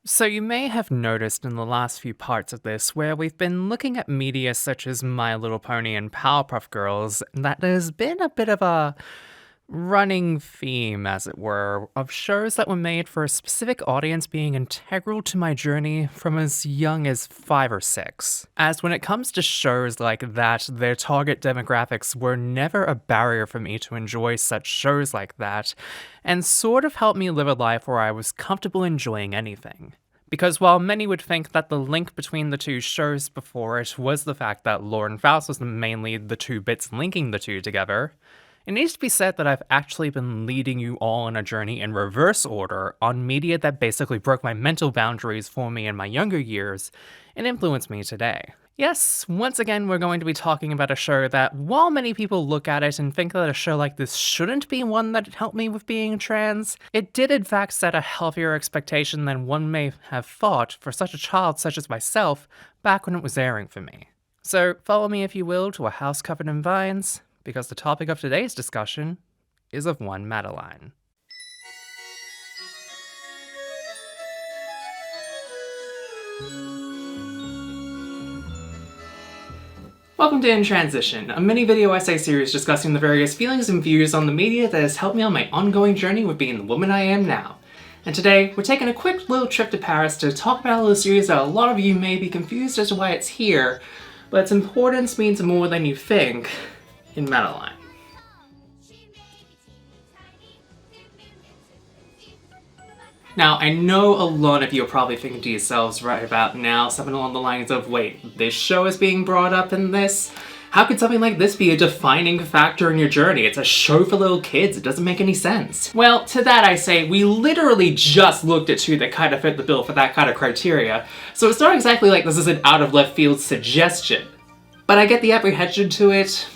So you may have noticed in the last few parts of this where we've been looking at media such as My Little Pony and Powerpuff Girls, that there's been a bit of a running theme, as it were, of shows that were made for a specific audience being integral to my journey from as young as 5 or 6. As when it comes to shows like that, their target demographics were never a barrier for me to enjoy such shows like that, and sort of helped me live a life where I was comfortable enjoying anything. Because while many would think that the link between the two shows before it was the fact that Lord and Faust was mainly the two bits linking the two together, it needs to be said that I've actually been leading you all on a journey in reverse order on media that basically broke my mental boundaries for me in my younger years and influenced me today. Yes, once again we're going to be talking about a show that, while many people look at it and think that a show like this shouldn't be one that helped me with being trans, it did in fact set a healthier expectation than one may have thought for such a child such as myself back when it was airing for me. So follow me, if you will, to a house covered in vines, because the topic of today's discussion is of one Madeline. Welcome to In Transition, a mini video essay series discussing the various feelings and views on the media that has helped me on my ongoing journey with being the woman I am now. And today, we're taking a quick little trip to Paris to talk about a little series that a lot of you may be confused as to why it's here, but its importance means more than you think in Madeline. Now, I know a lot of you are probably thinking to yourselves right about now, something along the lines of, wait, this show is being brought up in this? How could something like this be a defining factor in your journey? It's a show for little kids, it doesn't make any sense. Well, to that I say, we literally just looked at two that kind of fit the bill for that kind of criteria, so it's not exactly like this is an out of left field suggestion. But I get the apprehension to it,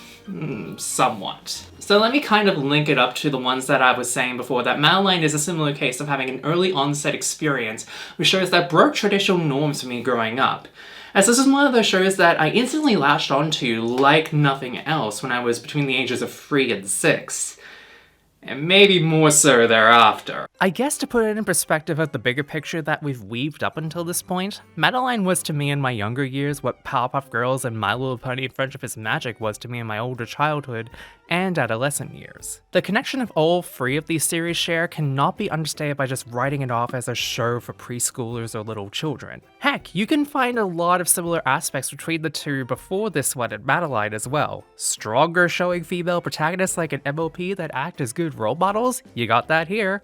somewhat. So let me kind of link it up to the ones that I was saying before, that Madeline is a similar case of having an early onset experience with shows that broke traditional norms for me growing up. As this is one of those shows that I instantly latched onto like nothing else when I was between the ages of 3 and 6. And maybe more so thereafter. I guess to put it in perspective of the bigger picture that we've weaved up until this point, Madeline was to me in my younger years what Powerpuff Girls and My Little Pony Friendship is Magic was to me in my older childhood and adolescent years. The connection of all three of these series share cannot be understated by just writing it off as a show for preschoolers or little children. Heck, you can find a lot of similar aspects between the two before this one at Madeline as well. Stronger showing female protagonists like an MLP that act as good role models, you got that here.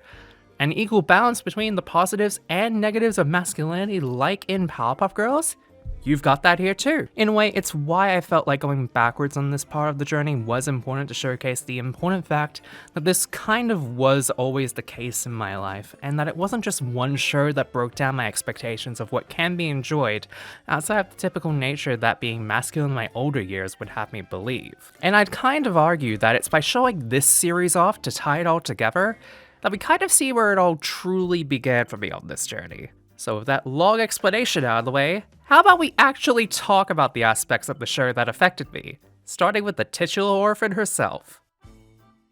An equal balance between the positives and negatives of masculinity like in Powerpuff Girls, you've got that here too. In a way, it's why I felt like going backwards on this part of the journey was important to showcase the important fact that this kind of was always the case in my life, and that it wasn't just one show that broke down my expectations of what can be enjoyed outside of the typical nature that being masculine in my older years would have me believe. And I'd kind of argue that it's by showing this series off to tie it all together that we kind of see where it all truly began for me on this journey. So with that long explanation out of the way, how about we actually talk about the aspects of the show that affected me, starting with the titular orphan herself.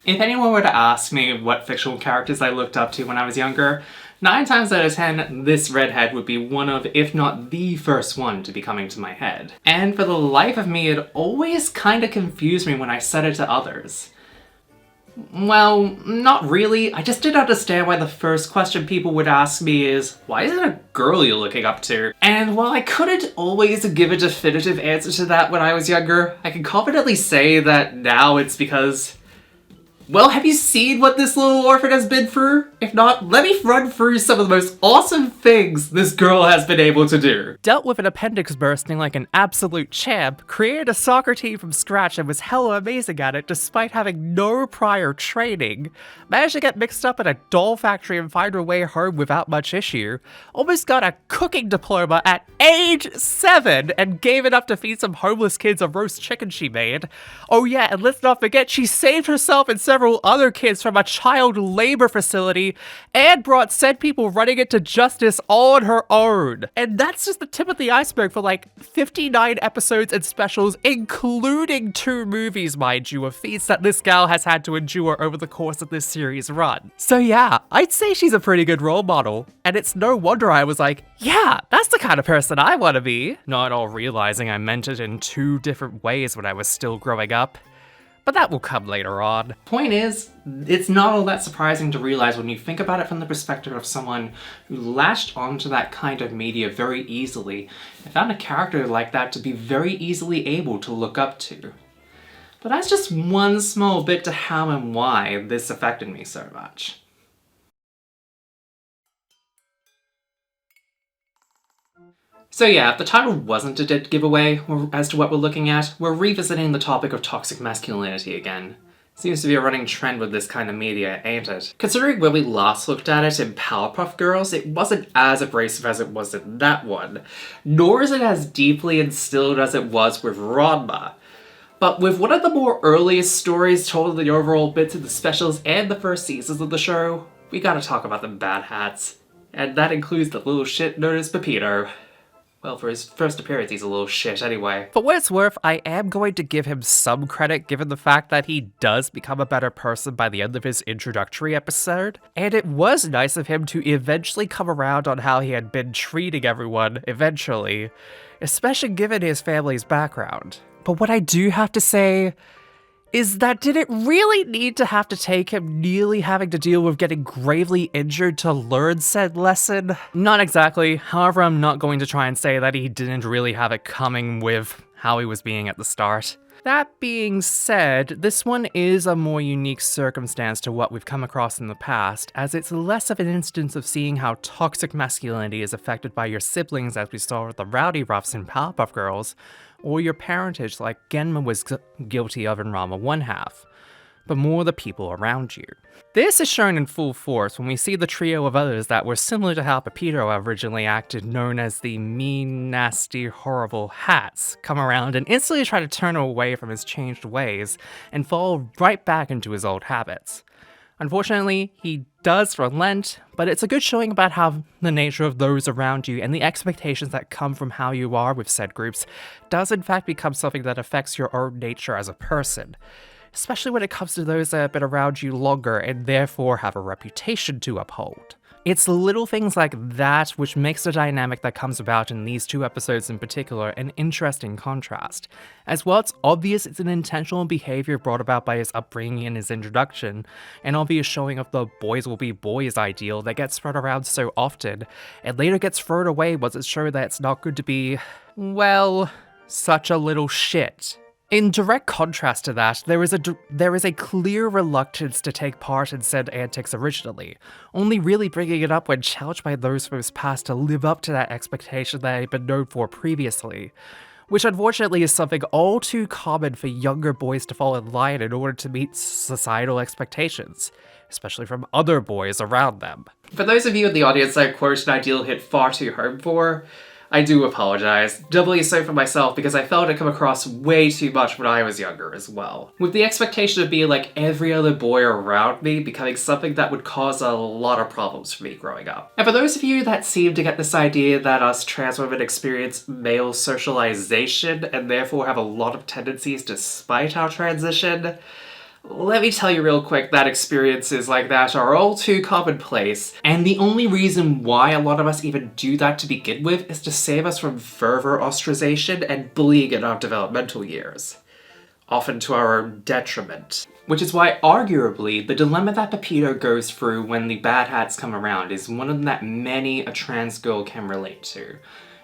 If anyone were to ask me what fictional characters I looked up to when I was younger, 9 times out of 10, this redhead would be one of, if not the first one to be coming to my head. And for the life of me, it always kinda confused me when I said it to others. Well, not really. I just didn't understand why the first question people would ask me is, why is it a girl you're looking up to? And while I couldn't always give a definitive answer to that when I was younger, I can confidently say that now it's because, well, have you seen what this little orphan has been through? If not, let me run through some of the most awesome things this girl has been able to do. Dealt with an appendix bursting like an absolute champ, created a soccer team from scratch and was hella amazing at it despite having no prior training, managed to get mixed up in a doll factory and find her way home without much issue, almost got a cooking diploma at age 7 and gave it up to feed some homeless kids a roast chicken she made. Oh yeah, and let's not forget she saved herself and several other kids from a child labor facility and brought said people running it to justice on her own. And that's just the tip of the iceberg for like 59 episodes and specials, including 2 movies, mind you, of feats that this gal has had to endure over the course of this series run. So yeah, I'd say she's a pretty good role model, and it's no wonder I was like, yeah, that's the kind of person I want to be. Not all realizing I meant it in 2 different ways when I was still growing up. But that will come later on. Point is, it's not all that surprising to realize when you think about it from the perspective of someone who latched onto that kind of media very easily and found a character like that to be very easily able to look up to. But that's just one small bit to how and why this affected me so much. So yeah, if the title wasn't a dead giveaway as to what we're looking at, we're revisiting the topic of toxic masculinity again. Seems to be a running trend with this kind of media, ain't it? Considering when we last looked at it in Powerpuff Girls, it wasn't as abrasive as it was in that one, nor is it as deeply instilled as it was with Ranma. But with one of the more earliest stories told in the overall bits of the specials and the first seasons of the show, we gotta talk about the bad hats. And that includes the little shit known as Pepito. Well, for his first appearance, he's a little shit anyway. For what it's worth, I am going to give him some credit given the fact that he does become a better person by the end of his introductory episode. And it was nice of him to eventually come around on how he had been treating everyone, eventually. Especially given his family's background. But what I do have to say is that did it really need to have to take him nearly having to deal with getting gravely injured to learn said lesson? Not exactly, however I'm not going to try and say that he didn't really have it coming with how he was being at the start. That being said, this one is a more unique circumstance to what we've come across in the past, as it's less of an instance of seeing how toxic masculinity is affected by your siblings as we saw with the Rowdy Roughs in Powerpuff Girls, or your parentage like Genma was guilty of in Ranma 1/2, but more the people around you. This is shown in full force when we see the trio of others that were similar to how Pepito originally acted, known as the mean, nasty, horrible hats, come around and instantly try to turn him away from his changed ways and fall right back into his old habits. Unfortunately, he does relent, but it's a good showing about how the nature of those around you and the expectations that come from how you are with said groups does in fact become something that affects your own nature as a person, especially when it comes to those that have been around you longer and therefore have a reputation to uphold. It's little things like that which makes the dynamic that comes about in these 2 episodes in particular an interesting contrast. As well, it's obvious it's an intentional behavior brought about by his upbringing and his introduction, an obvious showing of the boys will be boys ideal that gets spread around so often, and later gets thrown away once it's shown that it's not good to be, well, such a little shit. In direct contrast to that, there is a clear reluctance to take part in said antics originally, only really bringing it up when challenged by those from his past to live up to that expectation that had been known for previously, which unfortunately is something all too common for younger boys to fall in line in order to meet societal expectations, especially from other boys around them. For those of you in the audience I quoted an ideal hit far too home for, I do apologize, doubly so for myself because I felt it come across way too much when I was younger as well. With the expectation of being like every other boy around me becoming something that would cause a lot of problems for me growing up. And for those of you that seem to get this idea that us trans women experience male socialization and therefore have a lot of tendencies despite our transition, let me tell you real quick that experiences like that are all too commonplace, and the only reason why a lot of us even do that to begin with is to save us from further ostracization and bullying in our developmental years, often to our own detriment. Which is why, arguably, the dilemma that Pepito goes through when the bad hats come around is one of them that many a trans girl can relate to.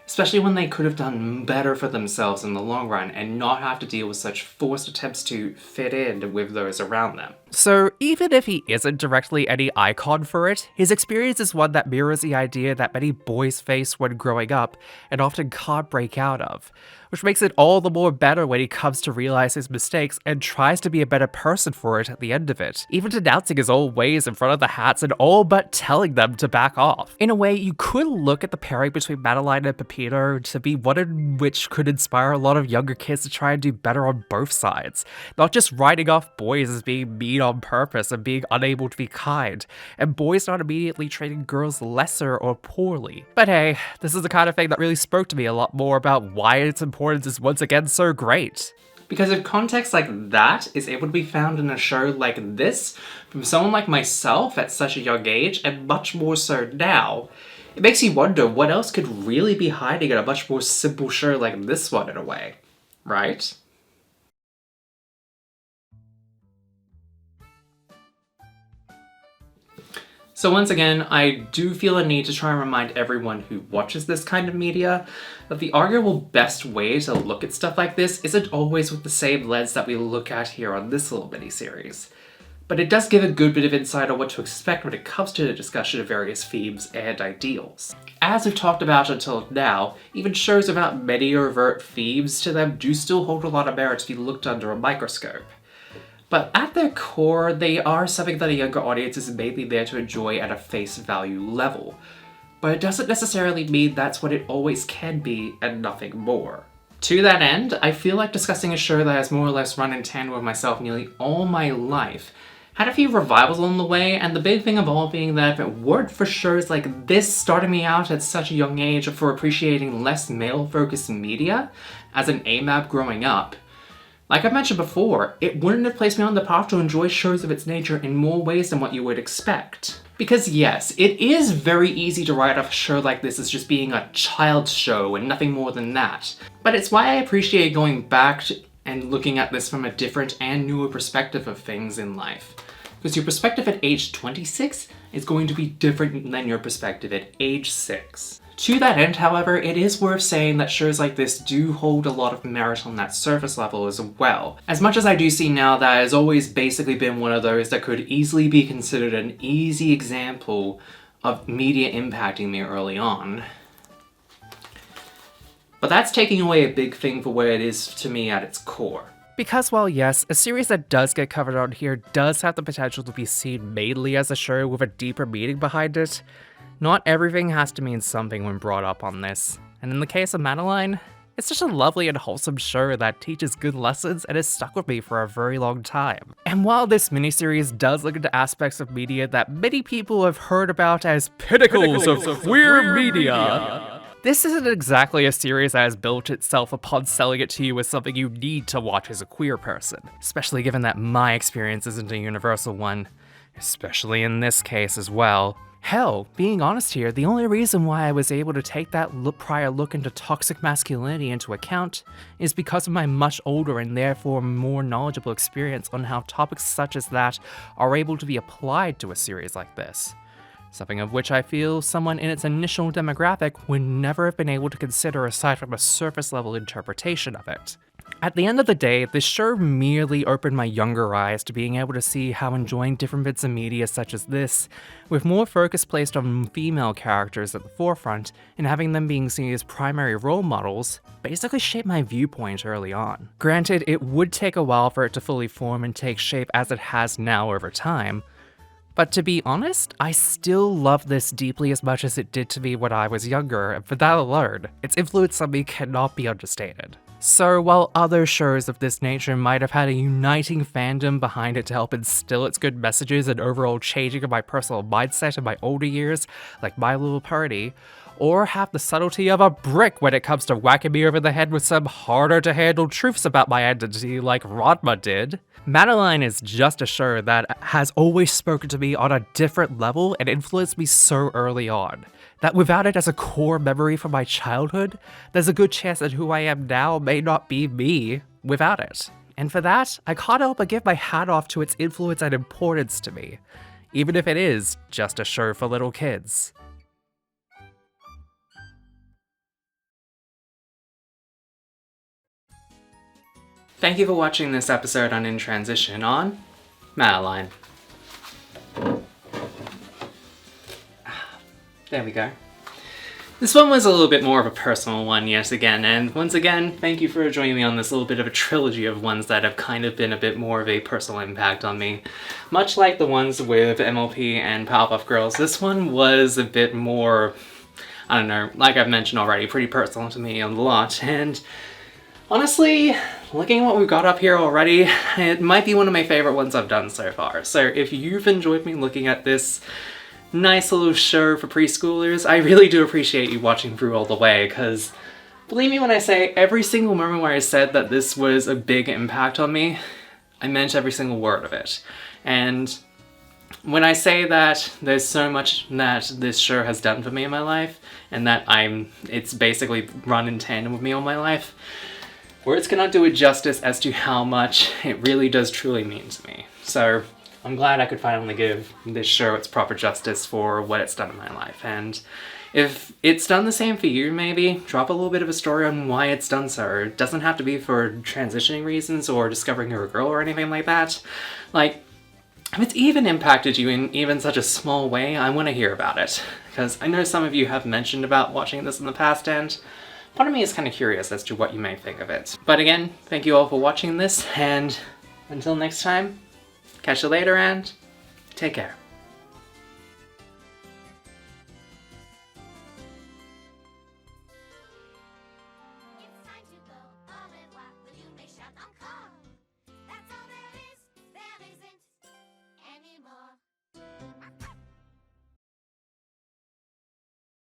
Especially when they could have done better for themselves in the long run and not have to deal with such forced attempts to fit in with those around them. So even if he isn't directly any icon for it, his experience is one that mirrors the idea that many boys face when growing up and often can't break out of, which makes it all the more better when he comes to realize his mistakes and tries to be a better person for it at the end of it, even denouncing his old ways in front of the hats and all but telling them to back off. In a way, you could look at the pairing between Madeline and Pepito to be one in which could inspire a lot of younger kids to try and do better on both sides, not just writing off boys as being mean mean on purpose and being unable to be kind, and boys not immediately treating girls lesser or poorly. But hey, this is the kind of thing that really spoke to me a lot more about why its importance is once again so great. Because if context like that is able to be found in a show like this, from someone like myself at such a young age, and much more so now, it makes you wonder what else could really be hiding in a much more simple show like this one in a way, right? So once again, I do feel a need to try and remind everyone who watches this kind of media that the arguable best way to look at stuff like this isn't always with the same lens that we look at here on this little mini-series. But it does give a good bit of insight on what to expect when it comes to the discussion of various themes and ideals. As we've talked about until now, even shows without many overt themes to them do still hold a lot of merit to be looked under a microscope. But at their core, they are something that a younger audience is mainly there to enjoy at a face value level. But it doesn't necessarily mean that's what it always can be and nothing more. To that end, I feel like discussing a show that has more or less run in tandem with myself nearly all my life had a few revivals along the way, and the big thing of all being that if it weren't for shows like this starting me out at such a young age for appreciating less male-focused media as an AMAB growing up, like I mentioned before, it wouldn't have placed me on the path to enjoy shows of its nature in more ways than what you would expect. Because yes, it is very easy to write off a show like this as just being a child's show and nothing more than that. But it's why I appreciate going back and looking at this from a different and newer perspective of things in life. Because your perspective at age 26 is going to be different than your perspective at age 6. To that end, however, it is worth saying that shows like this do hold a lot of merit on that surface level as well. As much as I do see now that has always basically been one of those that could easily be considered an easy example of media impacting me early on. But that's taking away a big thing for where it is to me at its core. Because while yes, a series that does get covered on here does have the potential to be seen mainly as a show with a deeper meaning behind it, not everything has to mean something when brought up on this. And in the case of Madeline, it's just a lovely and wholesome show that teaches good lessons and has stuck with me for a very long time. And while this miniseries does look into aspects of media that many people have heard about as pinnacles of queer media, this isn't exactly a series that has built itself upon selling it to you as something you need to watch as a queer person, especially given that my experience isn't a universal one, especially in this case as well. Hell, being honest here, the only reason why I was able to take that prior look into toxic masculinity into account is because of my much older and therefore more knowledgeable experience on how topics such as that are able to be applied to a series like this. Something of which I feel someone in its initial demographic would never have been able to consider aside from a surface level interpretation of it. At the end of the day, this show merely opened my younger eyes to being able to see how enjoying different bits of media such as this, with more focus placed on female characters at the forefront and having them being seen as primary role models, basically shaped my viewpoint early on. Granted, it would take a while for it to fully form and take shape as it has now over time, but to be honest, I still love this deeply as much as it did to me when I was younger, and for that alone, its influence on me cannot be understated. So while other shows of this nature might have had a uniting fandom behind it to help instill its good messages and overall changing of my personal mindset in my older years, like My Little Pony, or have the subtlety of a brick when it comes to whacking me over the head with some harder to handle truths about my identity like Rodma did, Madeline is just a show that has always spoken to me on a different level and influenced me so early on, that without it as a core memory from my childhood, there's a good chance that who I am now may not be me without it. And for that, I can't help but give my hat off to its influence and importance to me, even if it is just a show for little kids. Thank you for watching this episode on In Transition on Madeline. There we go. This one was a little bit more of a personal one yet again, and once again, thank you for joining me on this little bit of a trilogy of ones that have kind of been a bit more of a personal impact on me. Much like the ones with MLP and Powerpuff Girls, this one was a bit more, I don't know, like I've mentioned already, pretty personal to me a lot, and Honestly, looking at what we've got up here already, it might be one of my favorite ones I've done so far. So if you've enjoyed me looking at this nice little show for preschoolers, I really do appreciate you watching through all the way, because believe me when I say every single moment where I said that this was a big impact on me, I meant every single word of it. And when I say that there's so much that this show has done for me in my life, and that it's basically run in tandem with me all my life, words cannot do it justice as to how much it really does truly mean to me. So I'm glad I could finally give this show its proper justice for what it's done in my life. And if it's done the same for you, maybe drop a little bit of a story on why it's done so. It doesn't have to be for transitioning reasons or discovering you're a girl or anything like that. Like, if it's even impacted you in even such a small way, I want to hear about it. Because I know some of you have mentioned about watching this in the past, and part of me is kind of curious as to what you may think of it. But again, thank you all for watching this, and until next time, catch you later and take care.